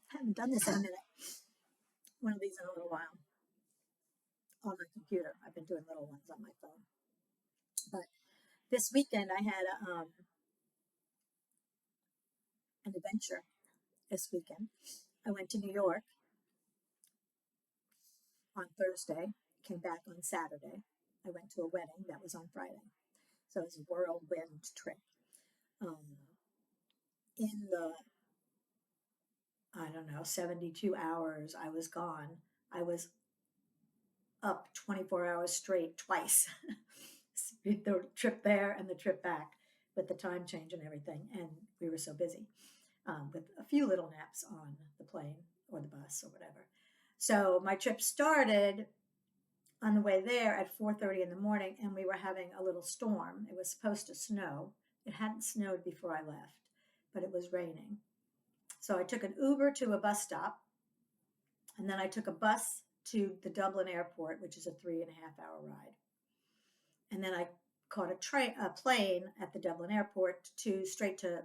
Haven't done this in a minute. One of these in a little while on my computer. I've been doing little ones on my phone. But this weekend I had an adventure. This weekend I went to New York on Thursday, came back on Saturday. I went to a wedding that was on Friday. So it was a whirlwind trip. Um, in the, I don't know, 72 hours I was gone, I was up 24 hours straight twice. The trip there and the trip back with the time change and everything. And we were so busy with a few little naps on the plane or the bus or whatever. So my trip started on the way there at 4:30 in the morning, and we were having a little storm. It was supposed to snow. It hadn't snowed before I left, but it was raining. So I took an Uber to a bus stop, and then I took a bus to the Dublin airport, which is a 3.5 hour ride. And then I caught a plane at the Dublin airport to straight to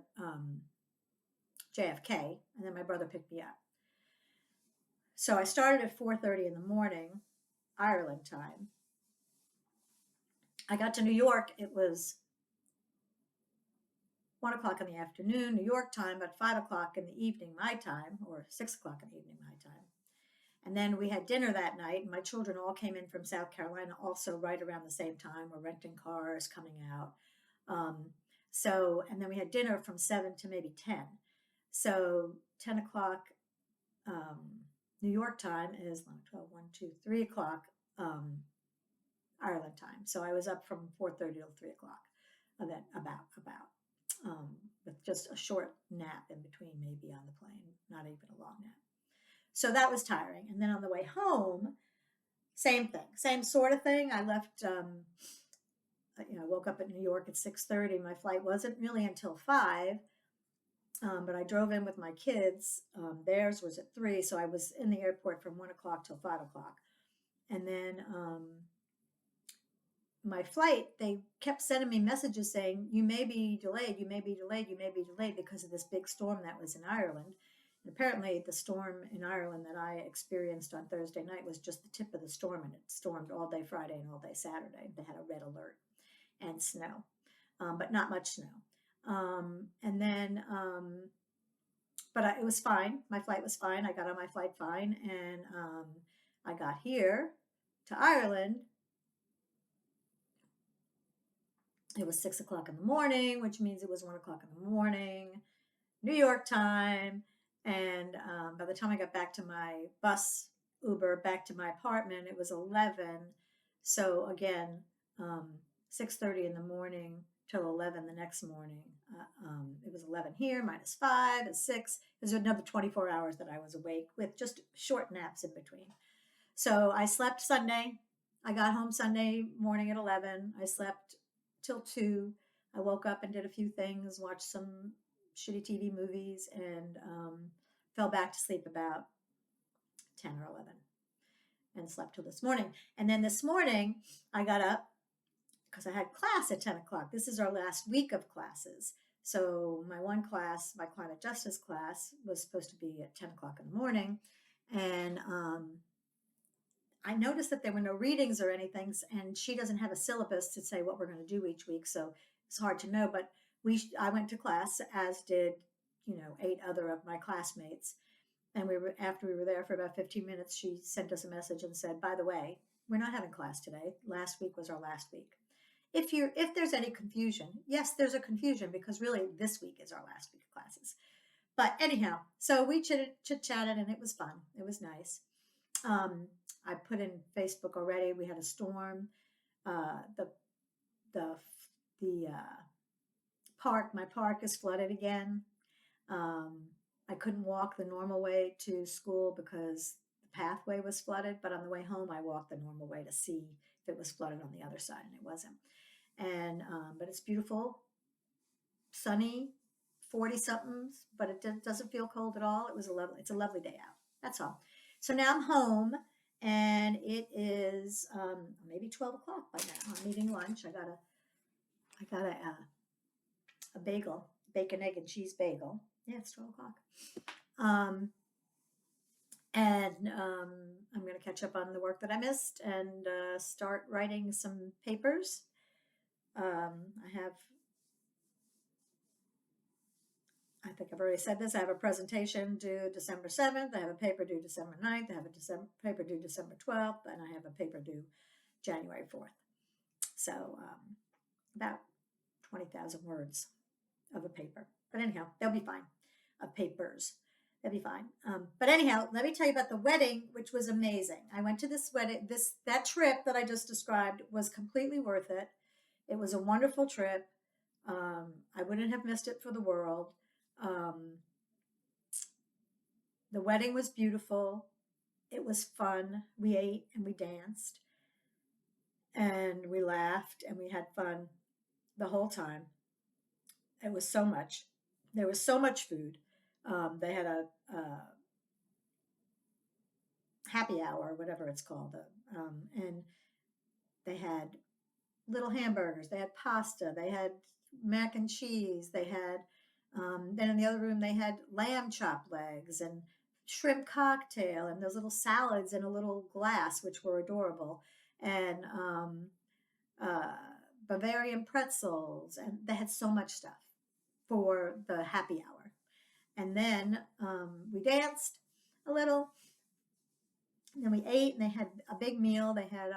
JFK, and then my brother picked me up. So I started at 4:30 in the morning, Ireland time. I got to New York. It was 1 o'clock in the afternoon, New York time, but 5 o'clock in the evening, my time, or 6 o'clock in the evening, my time. And then we had dinner that night. And my children all came in from South Carolina, also right around the same time. We're renting cars, coming out. Um, and then we had dinner from 7 to maybe 10. So 10 o'clock New York time is 11, 12, 1, 2, 3 o'clock Ireland time. So I was up from 4:30 till 3 o'clock, with just a short nap in between, maybe on the plane, not even a long nap. So that was tiring. And then on the way home, same thing, same sort of thing. I left, I woke up at New York at 6:30. My flight wasn't really until 5, but I drove in with my kids. Theirs was at 3, so I was in the airport from 1 o'clock till 5 o'clock. And then my flight, they kept sending me messages saying, you may be delayed, you may be delayed, you may be delayed because of this big storm that was in Ireland. And apparently, the storm in Ireland that I experienced on Thursday night was just the tip of the storm, and it stormed all day Friday and all day Saturday. They had a red alert and snow, but not much snow. And then, it was fine. My flight was fine. I got on my flight fine, and I got here to Ireland. It was 6 o'clock in the morning, which means it was 1 o'clock in the morning, New York time. And by the time I got back to my Uber back to my apartment, it was 11. So again, 6:30 in the morning till 11 the next morning. It was 11 here, -5 at 6. It was another 24 hours that I was awake with just short naps in between. So I slept Sunday. I got home Sunday morning at 11. I slept till 2. I woke up and did a few things, watched some shitty TV movies, and fell back to sleep about 10 or 11 and slept till this morning. And then this morning, I got up because I had class at 10 o'clock. This is our last week of classes. So my one class, my climate justice class, was supposed to be at 10 o'clock in the morning. And I noticed that there were no readings or anything, and she doesn't have a syllabus to say what we're going to do each week, so it's hard to know. But I went to class, as did 8 other of my classmates, and after we were there for about 15 minutes, she sent us a message and said, "By the way, we're not having class today. Last week was our last week. If there's any confusion, yes, there's a confusion because really this week is our last week of classes." But anyhow, so we chit-chatted, and it was fun. It was nice. I put in Facebook already. We had a storm. The park, my park is flooded again. I couldn't walk the normal way to school because the pathway was flooded. But on the way home, I walked the normal way to see if it was flooded on the other side, and it wasn't. And but it's beautiful, sunny, 40 somethings, but it doesn't feel cold at all. It's a lovely day out. That's all. So now I'm home, and it is maybe 12 o'clock by now. I'm eating lunch. I got a bagel, bacon, egg, and cheese bagel. Yeah, it's 12 o'clock. And I'm going to catch up on the work that I missed and start writing some papers. I have, I think I've already said this. I have a presentation due December 7th. I have a paper due December 9th. I have a paper due December 12th. And I have a paper due January 4th. So about 20,000 words of a paper. But anyhow, they'll be fine. Of papers. They'll be fine. But anyhow, let me tell you about the wedding, which was amazing. I went to this wedding. That trip that I just described was completely worth it. It was a wonderful trip. I wouldn't have missed it for the world. Um, the wedding was beautiful. It was fun. We ate and we danced and we laughed and we had fun the whole time. It was so much. There was so much food. They had a happy hour, whatever it's called, and they had little hamburgers. They had pasta. They had mac and cheese. They had then in the other room they had lamb chop legs and shrimp cocktail and those little salads in a little glass, which were adorable, and uh, Bavarian pretzels, and they had so much stuff for the happy hour. And then we danced a little, and then we ate, and they had a big meal. They had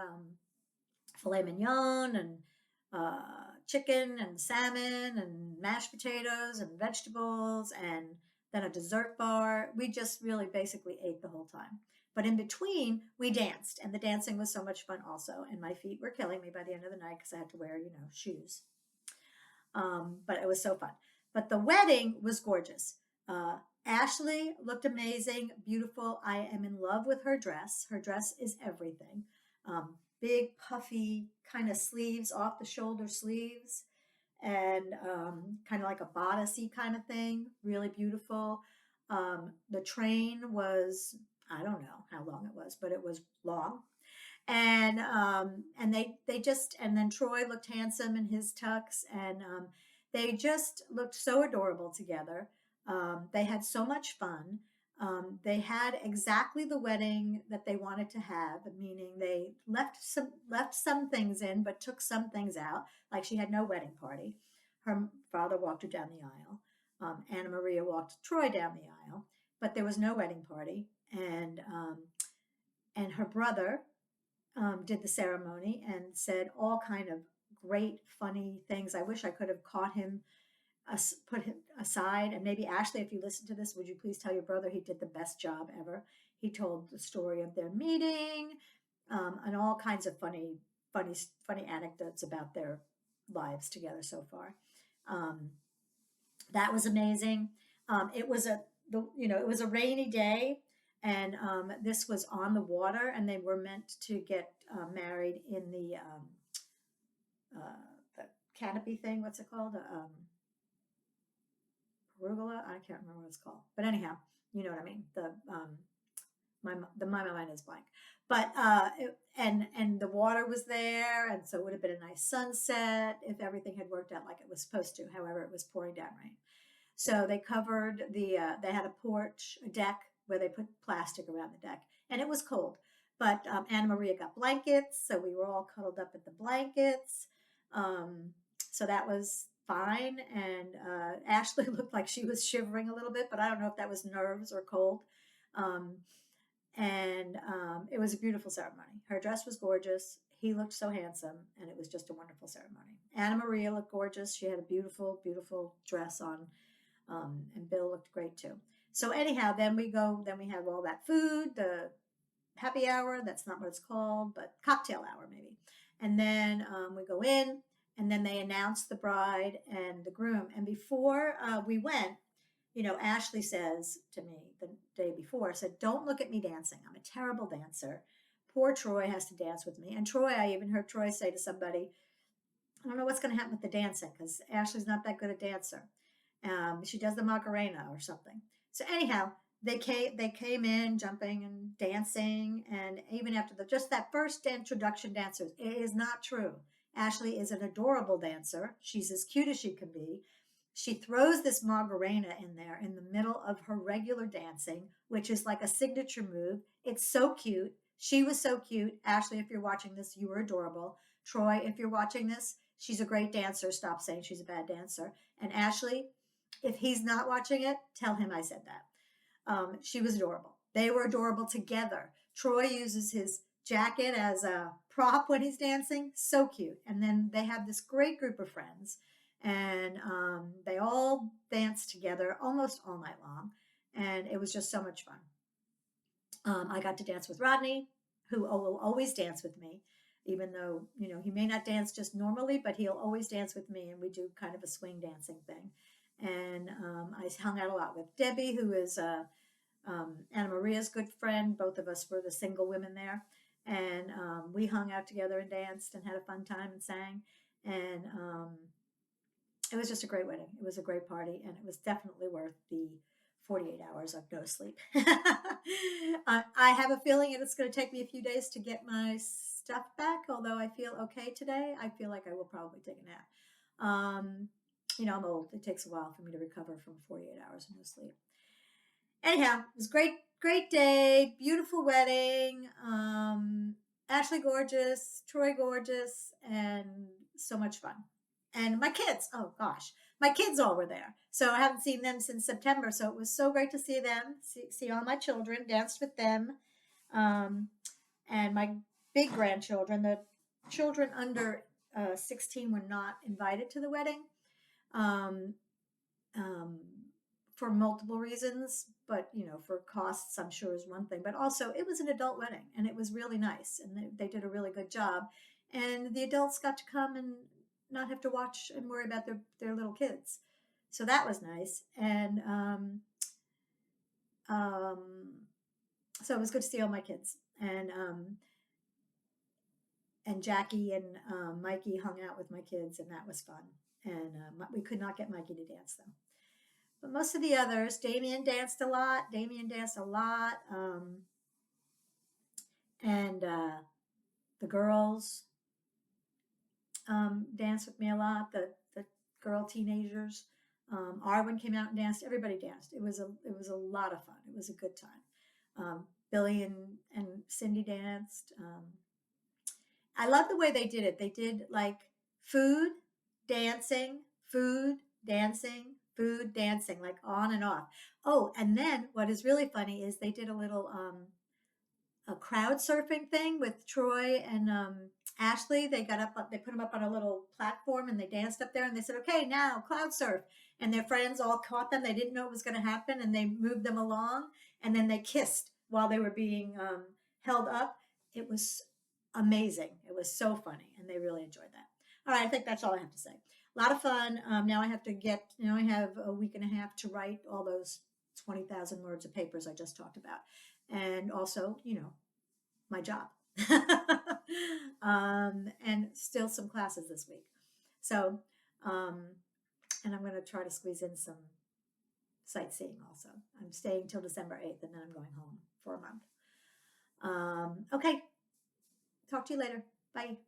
filet mignon and chicken and salmon and mashed potatoes and vegetables and then a dessert bar. We just really basically ate the whole time. But in between, we danced, and the dancing was so much fun also. And my feet were killing me by the end of the night because I had to wear, shoes. But it was so fun. But the wedding was gorgeous. Uh, Ashley looked amazing, beautiful. I am in love with her dress. Her dress is everything. Big, puffy kind of sleeves, off the shoulder sleeves, and kind of like a bodicey kind of thing. Really beautiful. The train was, I don't know how long it was, but it was long, and they just, and then Troy looked handsome in his tux, and they just looked so adorable together. They had so much fun. They had exactly the wedding that they wanted to have, meaning they left some things in but took some things out. Like she had no wedding party. Her father walked her down the aisle. Anna Maria walked Troy down the aisle, but there was no wedding party. And her brother did the ceremony and said all kind of great, funny things. I wish I could have caught him, put him aside. And maybe Ashley, if you listen to this, would you please tell your brother he did the best job ever? He told the story of their meeting and all kinds of funny anecdotes about their lives together so far. Um, that was amazing. It was it was a rainy day, and this was on the water, and they were meant to get married in the canopy thing. What's it called? Pergola. I can't remember what it's called, but anyhow, you know what I mean. My mind is blank, but and the water was there, and so it would have been a nice sunset if everything had worked out like it was supposed to. However, it was pouring down rain. So they covered they had a porch, a deck where they put plastic around the deck, and it was cold. But Anna Maria got blankets, so we were all cuddled up in the blankets. Um, so that was fine. And Ashley looked like she was shivering a little bit, but I don't know if that was nerves or cold. Um, and it was a beautiful ceremony. Her dress was gorgeous. He looked so handsome, and it was just a wonderful ceremony. Anna Maria looked gorgeous. She had a beautiful, beautiful dress on, and Bill looked great too. So anyhow, then we have all that food, the happy hour. That's not what it's called, but cocktail hour maybe. And then we go in, and then they announce the bride and the groom. And before we went, Ashley says to me the day before, said, "Don't look at me dancing. I'm a terrible dancer. Poor Troy has to dance with me." And Troy, I even heard Troy say to somebody, "I don't know what's going to happen with the dancing because Ashley's not that good a dancer. She does the Macarena or something." So anyhow, they came in jumping and dancing, and even after just that first introduction dancers, it is not true. Ashley is an adorable dancer. She's as cute as she can be. She throws this Macarena in there in the middle of her regular dancing, which is like a signature move. It's so cute. She was so cute. Ashley, if you're watching this, you were adorable. Troy, if you're watching this, she's a great dancer. Stop saying she's a bad dancer. And Ashley, if he's not watching it, tell him I said that. She was adorable. They were adorable together. Troy uses his jacket as a prop when he's dancing. So cute. And then they have this great group of friends, and they all danced together almost all night long. And it was just so much fun. I got to dance with Rodney, who will always dance with me, even though, he may not dance just normally, but he'll always dance with me. And we do kind of a swing dancing thing. And I hung out a lot with Debbie, who is Anna Maria's good friend. Both of us were the single women there. And we hung out together and danced and had a fun time and sang. And it was just a great wedding. It was a great party. And it was definitely worth the 48 hours of no sleep. I have a feeling it's going to take me a few days to get my stuff back. Although I feel okay today, I feel like I will probably take a nap. I'm old. It takes a while for me to recover from 48 hours of no sleep. Anyhow, it was great, great day, beautiful wedding. Ashley gorgeous, Troy gorgeous, and so much fun. And my kids, oh gosh, my kids all were there. So I haven't seen them since September. So it was so great to see them, see all my children, danced with them. And my big grandchildren, the children under 16 were not invited to the wedding. Um, um, for multiple reasons, but for costs, I'm sure is one thing. But also, it was an adult wedding, and it was really nice, and they did a really good job. And the adults got to come and not have to watch and worry about their little kids, so that was nice. And so it was good to see all my kids, and Jackie and Mikey hung out with my kids, and that was fun. And we could not get Mikey to dance though. But most of the others, Damien danced a lot. And the girls danced with me a lot. The girl teenagers. Arwen came out and danced. Everybody danced. It was a lot of fun. It was a good time. Billy and Cindy danced. I love the way they did it. They did like food, dancing, food, dancing, food, dancing, like on and off. Oh, and then what is really funny is they did a little a crowd surfing thing with Troy and Ashley. They put them up on a little platform and they danced up there and they said, okay, now cloud surf. And their friends all caught them. They didn't know it was going to happen and they moved them along and then they kissed while they were being held up. It was amazing. It was so funny and they really enjoyed that. All right, I think that's all I have to say. A lot of fun. Now I have a week and a half to write all those 20,000 words of papers I just talked about. And also, my job. And still some classes this week. So, and I'm going to try to squeeze in some sightseeing also. I'm staying till December 8th and then I'm going home for a month. Okay. Talk to you later. Bye.